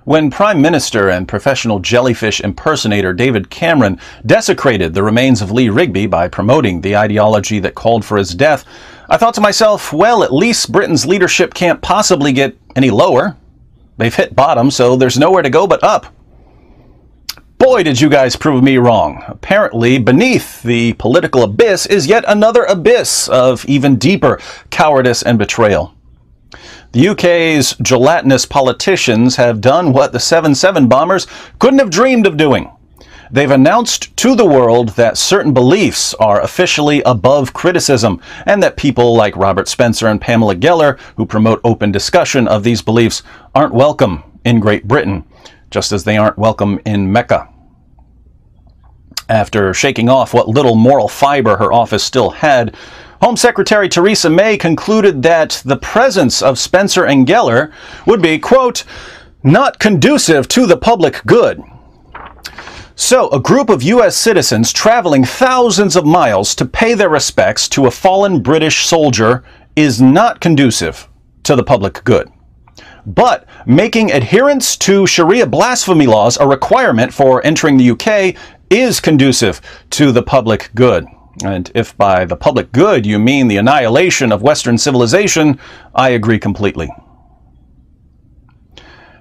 When Prime Minister and professional jellyfish impersonator David Cameron desecrated the remains of Lee Rigby by promoting the ideology that called for his death, I thought to myself, well, at least Britain's leadership can't possibly get any lower. They've hit bottom, so there's nowhere to go but up. Boy, did you guys prove me wrong. Apparently, beneath the political abyss is yet another abyss of even deeper cowardice and betrayal. The UK's gelatinous politicians have done what the 7/7 bombers couldn't have dreamed of doing. They've announced to the world that certain beliefs are officially above criticism, and that people like Robert Spencer and Pamela Geller, who promote open discussion of these beliefs, aren't welcome in Great Britain, just as they aren't welcome in Mecca. After shaking off what little moral fiber her office still had, Home Secretary Theresa May concluded that the presence of Spencer and Geller would be, quote, not conducive to the public good. So, a group of U.S. citizens traveling thousands of miles to pay their respects to a fallen British soldier is not conducive to the public good. But making adherence to Sharia blasphemy laws a requirement for entering the UK is conducive to the public good. And if by the public good you mean the annihilation of Western civilization, I agree completely.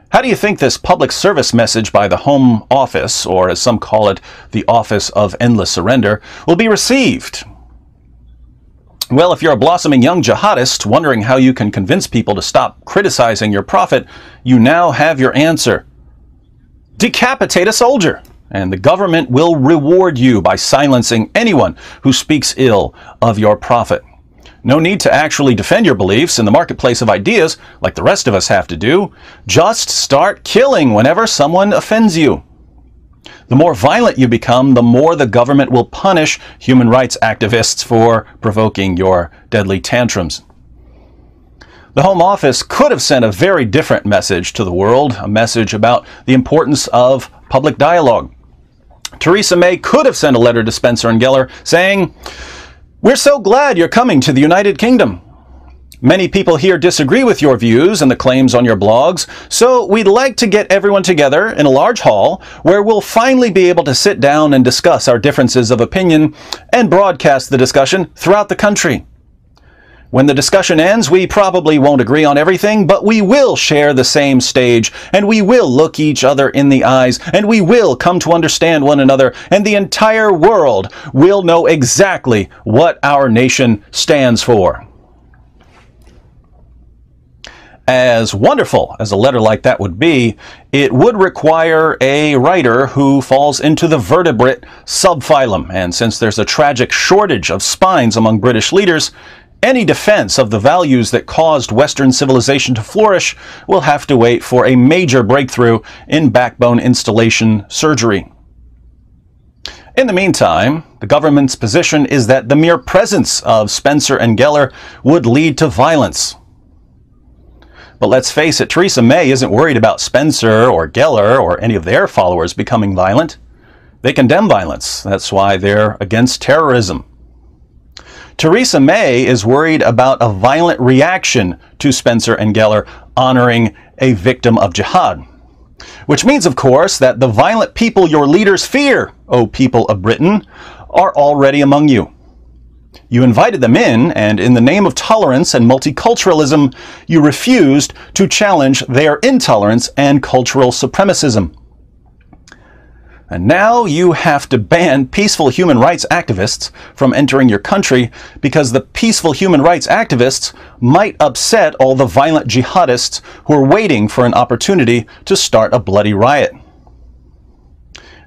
How do you think this public service message by the Home Office, or as some call it, the Office of Endless Surrender, will be received? Well, if you're a blossoming young jihadist wondering how you can convince people to stop criticizing your prophet, you now have your answer. Decapitate a soldier, and the government will reward you by silencing anyone who speaks ill of your prophet. No need to actually defend your beliefs in the marketplace of ideas like the rest of us have to do. Just start killing whenever someone offends you. The more violent you become, the more the government will punish human rights activists for provoking your deadly tantrums. The Home Office could have sent a very different message to the world, a message about the importance of public dialogue. Theresa May could have sent a letter to Spencer and Geller saying, "We're so glad you're coming to the United Kingdom. Many people here disagree with your views and the claims on your blogs, so we'd like to get everyone together in a large hall where we'll finally be able to sit down and discuss our differences of opinion and broadcast the discussion throughout the country. When the discussion ends, we probably won't agree on everything, but we will share the same stage, and we will look each other in the eyes, and we will come to understand one another, and the entire world will know exactly what our nation stands for." As wonderful as a letter like that would be, it would require a writer who falls into the vertebrate subphylum, and since there's a tragic shortage of spines among British leaders, any defense of the values that caused Western civilization to flourish will have to wait for a major breakthrough in backbone installation surgery. In the meantime, the government's position is that the mere presence of Spencer and Geller would lead to violence. But let's face it, Theresa May isn't worried about Spencer or Geller or any of their followers becoming violent. They condemn violence. That's why they're against terrorism. Theresa May is worried about a violent reaction to Spencer and Geller honoring a victim of jihad. Which means, of course, that the violent people your leaders fear, O people of Britain, are already among you. You invited them in, and in the name of tolerance and multiculturalism, you refused to challenge their intolerance and cultural supremacism. And now you have to ban peaceful human rights activists from entering your country because the peaceful human rights activists might upset all the violent jihadists who are waiting for an opportunity to start a bloody riot.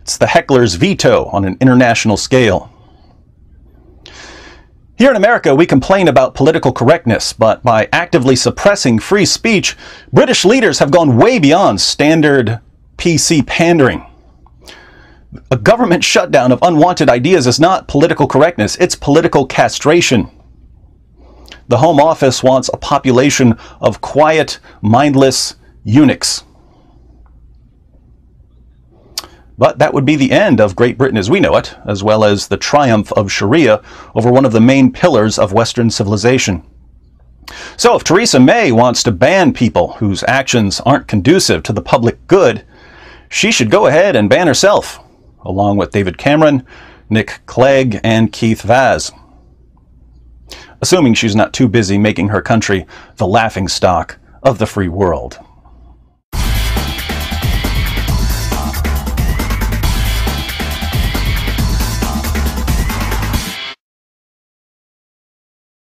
It's the heckler's veto on an international scale. Here in America, we complain about political correctness, but by actively suppressing free speech, British leaders have gone way beyond standard PC pandering. A government shutdown of unwanted ideas is not political correctness, it's political castration. The Home Office wants a population of quiet, mindless eunuchs. But that would be the end of Great Britain as we know it, as well as the triumph of Sharia over one of the main pillars of Western civilization. So if Theresa May wants to ban people whose actions aren't conducive to the public good, she should go ahead and ban herself, along with David Cameron, Nick Clegg, and Keith Vaz. Assuming she's not too busy making her country the laughingstock of the free world.